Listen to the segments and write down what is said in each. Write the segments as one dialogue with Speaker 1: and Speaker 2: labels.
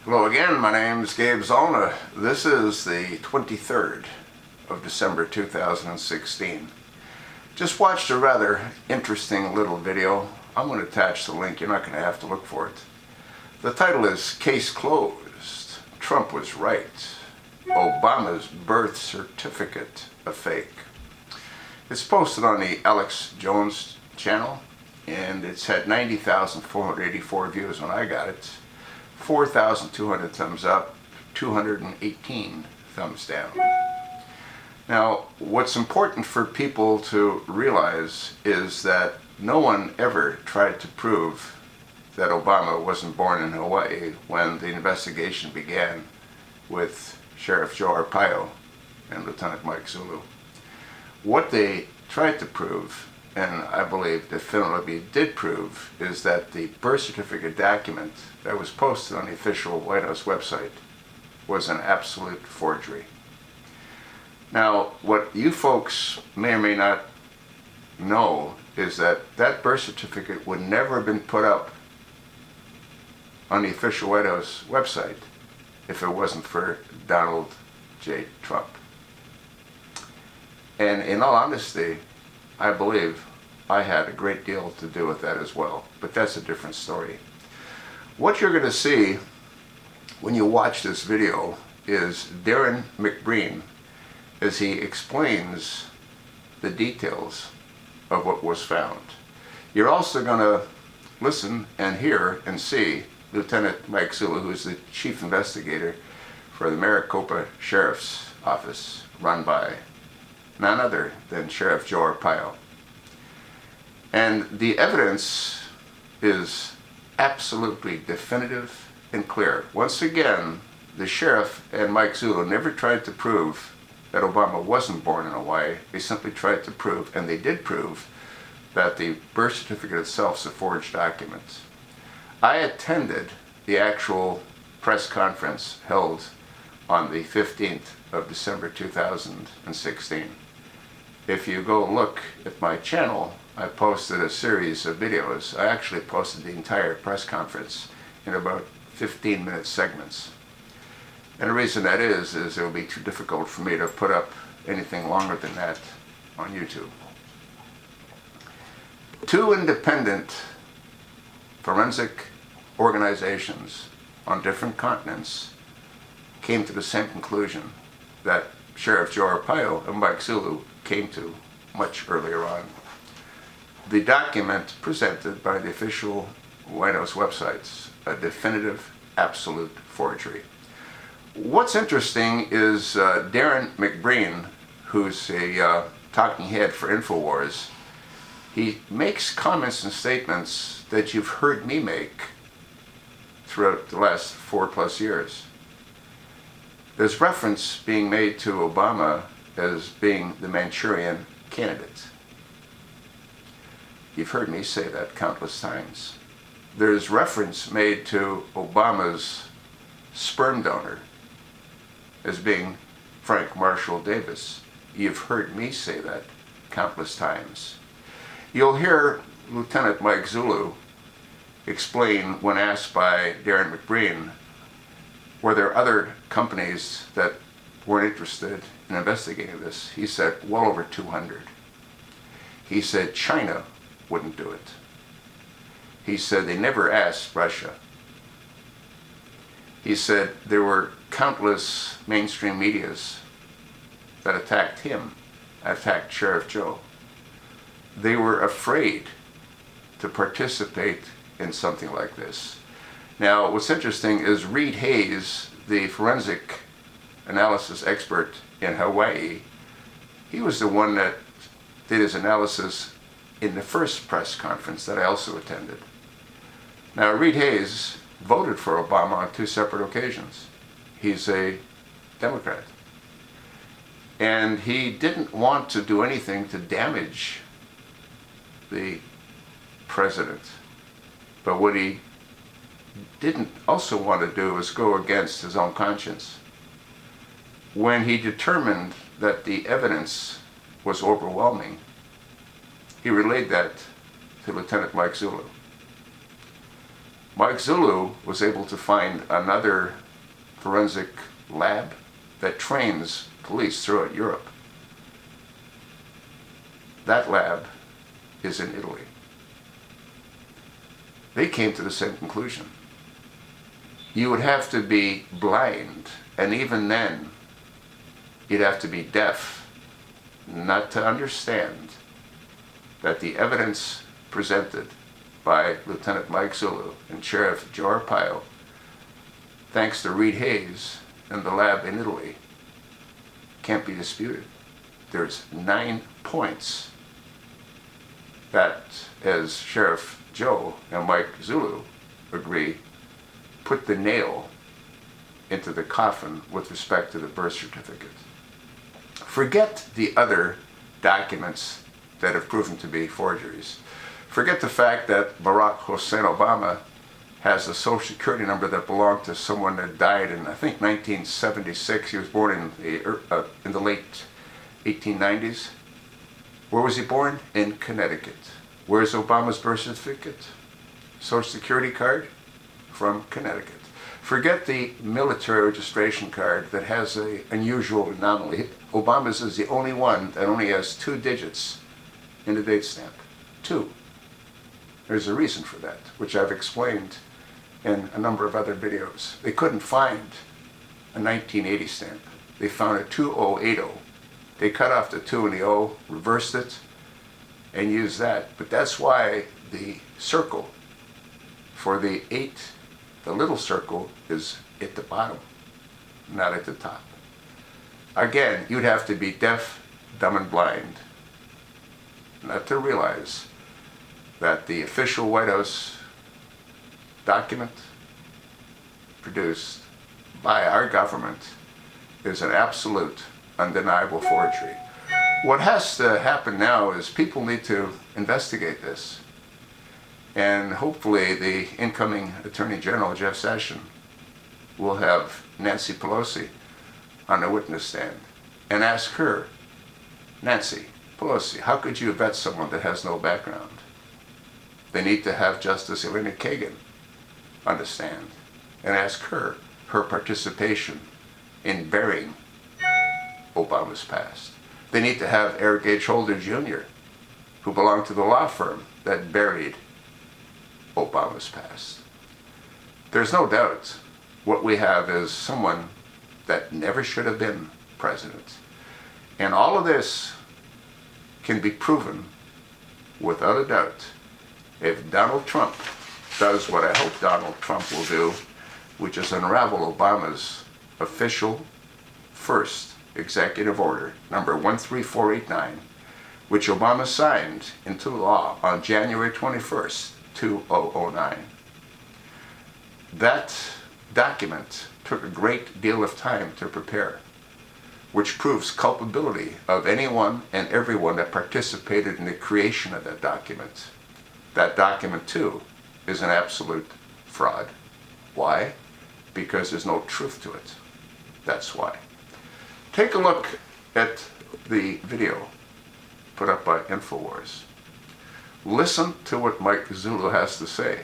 Speaker 1: Hello again, my name's Gabe Zollner. This is the 23rd of December 2016. Just watched a rather interesting little video. I'm going to attach the link, you're not going to have to look for it. The title is Case Closed. Trump was right. Obama's birth certificate a fake. It's posted on the Alex Jones channel and it's had 90,484 views when I got it. 4,200 thumbs up, 218 thumbs down. Now, what's important for people to realize is that no one ever tried to prove that Obama wasn't born in Hawaii when the investigation began with Sheriff Joe Arpaio and Lieutenant Mike Zulu. What they tried to prove, and I believe definitively did prove, is that the birth certificate document that was posted on the official White House website was an absolute forgery. Now, what you folks may or may not know is that that birth certificate would never have been put up on the official White House website if it wasn't for Donald J. Trump. And in all honesty, I believe I had a great deal to do with that as well, but that's a different story. What you're going to see when you watch this video is Darren McBreen as he explains the details of what was found. You're also going to listen and hear and see Lieutenant Mike Zulu, who is the chief investigator for the Maricopa Sheriff's Office, run by none other than Sheriff Joe Arpaio. And the evidence is absolutely definitive and clear. Once again, the sheriff and Mike Zulu never tried to prove that Obama wasn't born in Hawaii. They simply tried to prove, and they did prove, that the birth certificate itself is a forged document. I attended the actual press conference held on the 15th of December 2016. If you go look at my channel, I posted a series of videos. I actually posted the entire press conference in about 15-minute segments. And the reason that is it will be too difficult for me to put up anything longer than that on YouTube. Two independent forensic organizations on different continents came to the same conclusion that Sheriff Joe Arpaio and Mike Zulu came to much earlier on. The document presented by the official White House websites, a definitive, absolute forgery. What's interesting is Darren McBreen, who's a talking head for InfoWars, he makes comments and statements that you've heard me make throughout the last 4+ years. There's reference being made to Obama as being the Manchurian candidate. You've heard me say that countless times. There's reference made to Obama's sperm donor as being Frank Marshall Davis. You've heard me say that countless times. You'll hear Lieutenant Mike Zulu explain, when asked by Darren McBreen, were there other companies that weren't interested in investigating this? He said well over 200. He said China wouldn't do it. He said they never asked Russia. He said there were countless mainstream medias that attacked him, attacked Sheriff Joe. They were afraid to participate in something like this. Now, what's interesting is Reed Hayes, the forensic analysis expert in Hawaii, he was the one that did his analysis in the first press conference that I also attended. Now, Reed Hayes voted for Obama on 2 separate occasions. He's a Democrat. And he didn't want to do anything to damage the president. But what he didn't also want to do was go against his own conscience. When he determined that the evidence was overwhelming, he relayed that to Lieutenant Mike Zulu. Mike Zulu was able to find another forensic lab that trains police throughout Europe. That lab is in Italy. They came to the same conclusion. You would have to be blind, and even then, you'd have to be deaf, not to understand that the evidence presented by Lieutenant Mike Zulu and Sheriff Joe Arpaio, thanks to Reed Hayes and the lab in Italy, can't be disputed. There's 9 points that, as Sheriff Joe and Mike Zulu agree, put the nail into the coffin with respect to the birth certificate. Forget the other documents that have proven to be forgeries. Forget the fact that Barack Hussein Obama has a social security number that belonged to someone that died in, I think, 1976. He was born in the late 1890s. Where was he born? In Connecticut. Where's Obama's birth certificate? Social security card? From Connecticut. Forget the military registration card that has an unusual anomaly. Obama's is the only one that only has 2 digits in the date stamp. 2. There's a reason for that, which I've explained in a number of other videos. They couldn't find a 1980 stamp. They found a 2080. They cut off the 2 and the O, reversed it, and used that. But that's why the circle for the 8, the little circle, is at the bottom, not at the top. Again, you'd have to be deaf, dumb, and blind not to realize that the official White House document produced by our government is an absolute, undeniable forgery. What has to happen now is people need to investigate this. And hopefully the incoming Attorney General, Jeff Sessions, will have Nancy Pelosi on the witness stand and ask her, Nancy Pelosi, how could you vet someone that has no background? They need to have Justice Elena Kagan on the stand and ask her participation in burying Obama's past. They need to have Eric H. Holder Jr., who belonged to the law firm that buried Obama's past. There's no doubt what we have is someone that never should have been president. And all of this can be proven without a doubt if Donald Trump does what I hope Donald Trump will do, which is unravel Obama's official first executive order, number 13489, which Obama signed into law on January 21st, 2009. That document took a great deal of time to prepare, which proves culpability of anyone and everyone that participated in the creation of that document. That document, too, is an absolute fraud. Why? Because there's no truth to it. That's why. Take a look at the video put up by InfoWars. Listen to what Mike Zulu has to say.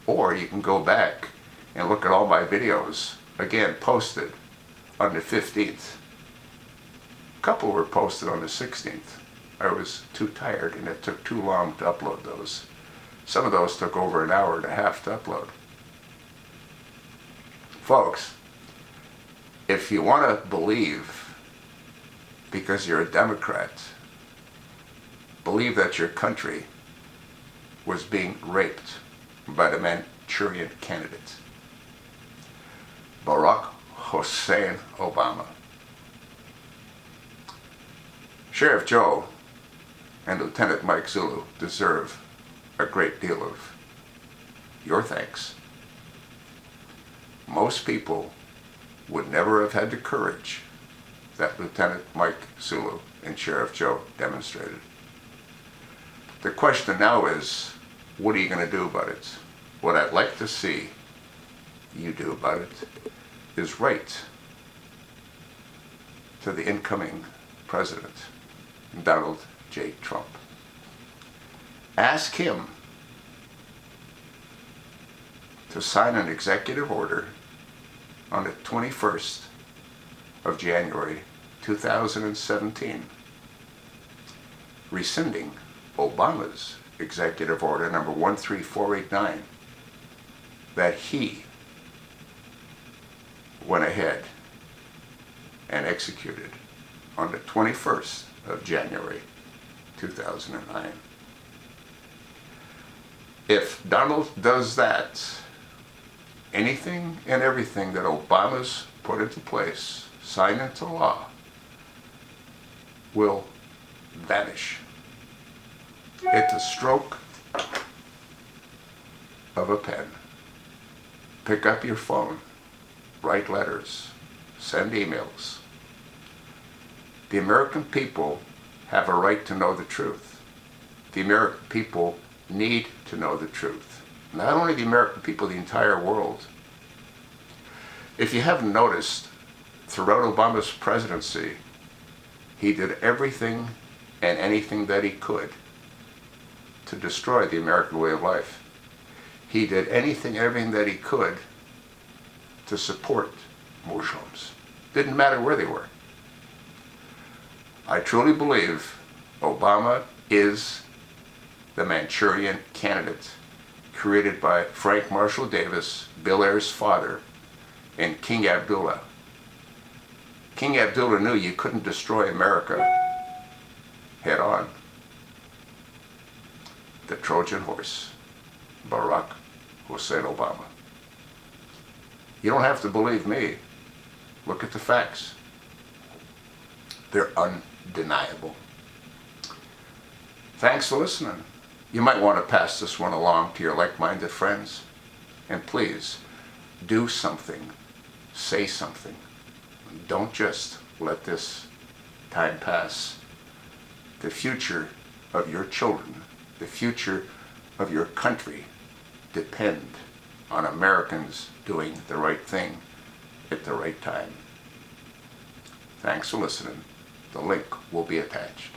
Speaker 1: Or you can go back and look at all my videos, again, posted on the 15th. A couple were posted on the 16th. I was too tired and it took too long to upload those. Some of those took over an hour and a half to upload. Folks, if you want to believe, because you're a Democrat, believe that your country was being raped by the Manchurian candidate, Barack Hussein Obama. Sheriff Joe and Lieutenant Mike Zulu deserve a great deal of your thanks. Most people would never have had the courage that Lieutenant Mike Zulu and Sheriff Joe demonstrated. The question now is, what are you going to do about it? What I'd like to see you do about it is write to the incoming president, Donald J. Trump. Ask him to sign an executive order on the 21st of January 2017, rescinding Obama's executive order number 13489 that he went ahead and executed on the 21st of January 2009. If Donald does that, anything and everything that Obama's put into place, signed into law, will vanish. At the stroke of a pen. Pick up your phone, write letters, send emails. The American people have a right to know the truth. The American people need to know the truth. Not only the American people, the entire world. If you haven't noticed, throughout Obama's presidency, he did everything and anything that he could to destroy the American way of life. He did anything and everything that he could to support Muslims. Didn't matter where they were. I truly believe Obama is the Manchurian candidate created by Frank Marshall Davis, Bill Ayers' father, and King Abdullah. King Abdullah knew you couldn't destroy America head on. The Trojan horse, Barack Hussein Obama. You don't have to believe me. Look at the facts. They're undeniable. Thanks for listening. You might want to pass this one along to your like-minded friends. And please, do something. Say something. Don't just let this time pass. The future of your children, the future of your country depend on Americans doing the right thing at the right time. Thanks for listening. The link will be attached.